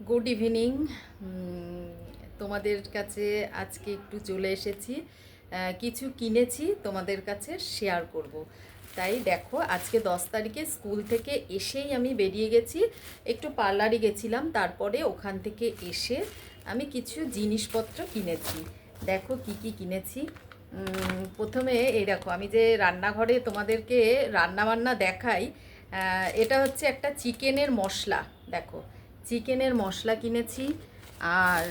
Good evening. তোমাদের কাছে আজকে একটু চলে এসেছি, কিছু কিনেছি তোমাদের কাছে শেয়ার করব। তাই দেখো, আজকে 10 তারিখে স্কুল থেকে এসেই আমি বেরিয়ে গেছি, একটু পার্লারে গেছিলাম, তারপরে ওখান থেকে এসে আমি কিছু জিনিসপত্র কিনেছি। দেখো কি কি কিনেছি। প্রথমে এই দেখো, আমি যে রান্নাঘরে তোমাদেরকে রান্নাবান্না দেখাই, এটা হচ্ছে একটা চিকেনের মশলা। দেখো, চিকেনের মশলা কিনেছি। আর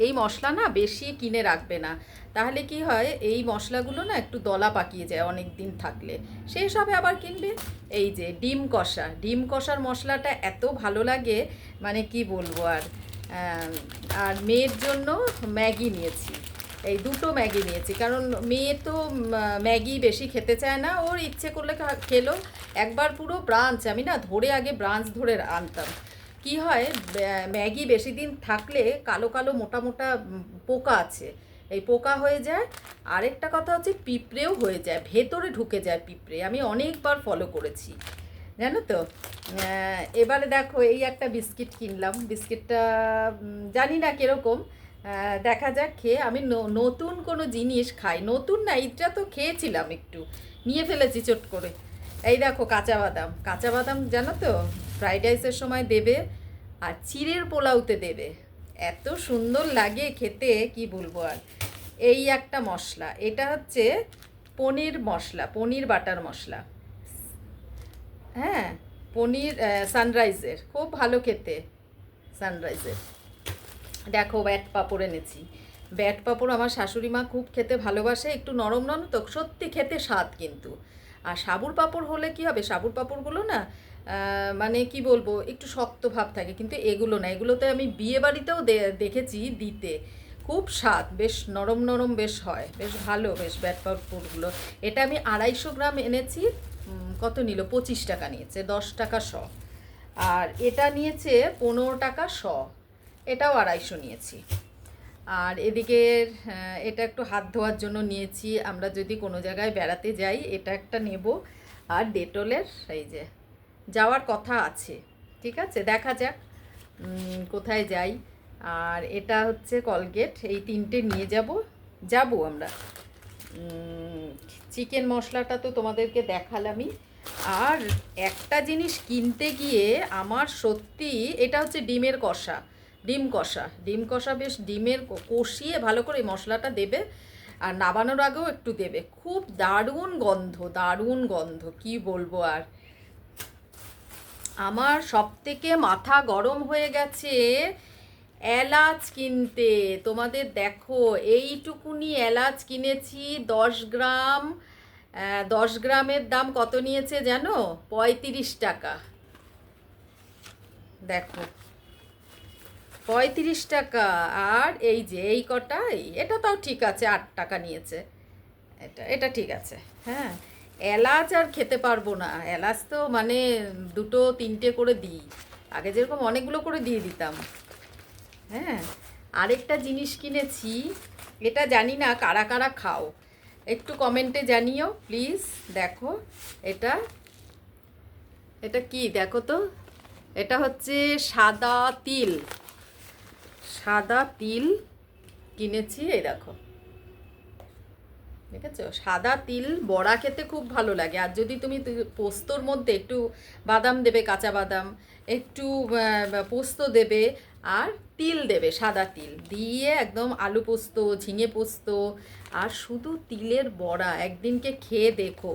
এই মশলা না বেশি কিনে রাখবে না, তাহলে কি হয়, এই মশলাগুলো না একটু দলা পাকিয়ে যায় অনেক দিন থাকলে, সেই সবে আবার কিনবে। এই যে ডিম কষা, ডিম কষার মশলাটা এত ভালো লাগে, মানে কি বলবো আর। আর মেয়ের জন্য ম্যাগি নিয়েছি, এই দুটো ম্যাগি নিয়েছি, কারণ মেয়ে তো ম্যাগি বেশি খেতে চায় না, ওর ইচ্ছে করলে খেলো। একবার পুরো ব্রাঞ্চ আমি না ধরে, আগে ব্রাঞ্চ ধরে আনতাম। কি হয়, ম্যাগি বেশি দিন থাকলে কালো কালো মোটা মোটা পোকা আছে, এই পোকা হয়ে যায়। আরেকটা কথা হচ্ছে পিঁপড়েও হয়ে যায়, ভেতরে ঢুকে যায় পিঁপড়ে, আমি অনেকবার ফলো করেছি, জানো তো। এবারে দেখো, এই একটা বিস্কিট কিনলাম, বিস্কিটটা জানি না কীরকম, দেখা যাক খেয়ে। আমি নতুন কোনো জিনিস খাই, নতুন না, এটা তো খেয়েছিলাম, একটু নিয়ে ফেলেছি চট করে। এই দেখো কাঁচা বাদাম, কাঁচা বাদাম জানো তো, ফ্রাইড রাইসের সময় দেবে, আর চিড়ের পোলাওতে দেবে, এত সুন্দর লাগে খেতে, কি বলবো আর। এই একটা মশলা, এটা হচ্ছে পনির মশলা, পনির বাটার মশলা। হ্যাঁ, পনির সানরাইজের খুব ভালো খেতে, সানরাইজের। দেখো ব্যাট পাঁপড় এনেছি, ব্যাট পাঁপড় আমার শাশুড়ি মা খুব খেতে ভালোবাসে, একটু নরম নরম তো, সত্যি খেতে স্বাদ কিন্তু। আর সাবুর পাঁপড় হলে কি হবে, সাবুর পাঁপড়গুলো না মানে কি বলবো, একটু শক্ত ভাব থাকে, কিন্তু এগুলো না, এগুলোতে আমি বিয়ে বাড়িতেও দেখেছি দিতে, খুব স্বাদ, বেশ নরম নরম বেশ হয়, বেশ ভালো, বেশ ব্যাট পাঁপড়গুলো। এটা আমি 250 গ্রাম এনেছি। কত নিল, 25 টাকা নিয়েছে, 10 টাকা শ। আর এটা নিয়েছে 15 টাকা শ, এটাও 250 নিয়েছি। আর এদিকে এটা একটু হাত ধোয়ার জন্য নিয়েছি, আমরা যদি কোনো জায়গায় বেড়াতে যাই এটা একটা নেব। আর ডেটলের এই যে যাওয়ার কথা আছে, ঠিক আছে, দেখা যাক কোথায় যাই। আর এটা হচ্ছে কলগেট, এই তিনটে নিয়ে যাব, আমরা। চিকেন মশলাটা তো তোমাদেরকে দেখালামই। আর একটা জিনিস কিনতে গিয়ে আমার সত্যি, এটা হচ্ছে ডিমের কষা, ডিম কষা, ডিম কষা, বেশ ডিমের কষিয়ে ভালো করে মশলাটা দেবে, আর নাবানোর আগেও একটু দেবে, খুব দারুণ গন্ধ, দারুণ গন্ধ, কি বলবো আর। আমার সবথেকে মাথা গরম হয়ে গেছে এলাচ কিনতে। তোমাদের দেখো, এইটুকুনি এলাচ কিনেছি 10 গ্রাম। 10 গ্রামের দাম কত নিয়েছে জানো, 35 টাকা। দেখো, 35 টাকা। আর এই যে এই কটা, এটা তাও ঠিক আছে, 8 টাকা নিয়েছে, এটা এটা ঠিক আছে। হ্যাঁ, এলাচ আর খেতে পারবো না, এলাচ তো মানে দুটো তিনটে করে দিই, আগে যেরকম অনেকগুলো করে দিয়ে দিতাম। হ্যাঁ, আরেকটা জিনিস কিনেছি, এটা জানি না কারা কারা খাও, একটু কমেন্টে জানিও প্লিজ। দেখো, এটা এটা কি দেখো তো, এটা হচ্ছে সাদা তিল, সাদা তিল কিনেছি, এই দেখো, ঠিক আছে। সাদা তিল বড়া খেতে খুব ভালো লাগে, আর যদি তুমি পোস্তর মধ্যে একটু বাদাম দেবে, কাঁচা বাদাম, একটু পোস্ত দেবে, আর তিল দেবে, সাদা তিল দিয়ে একদম আলু পোস্ত, ঝিঙে পোস্ত, আর শুধু তিলের বড়া, একদিনকে খেয়ে দেখো,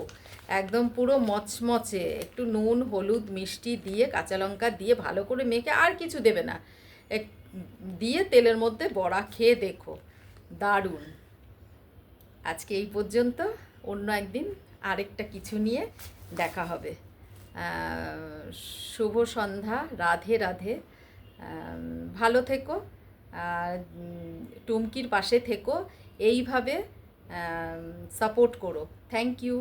একদম পুরো মচমচে, একটু নুন হলুদ মিষ্টি দিয়ে কাঁচা লঙ্কা দিয়ে ভালো করে মেখে, আর কিছু দেবে না, এক দিয়ে তেলের মধ্যে বড়া খেয়ে দেখো, দারুণ। আজকে এই পর্যন্ত, অন্য একদিন আরেকটা কিছু নিয়ে দেখা হবে। শুভ সন্ধ্যা, রাধে রাধে। ভালো থেকো, আর টুমকির পাশে থেকো, এইভাবে সাপোর্ট করো। Thank you.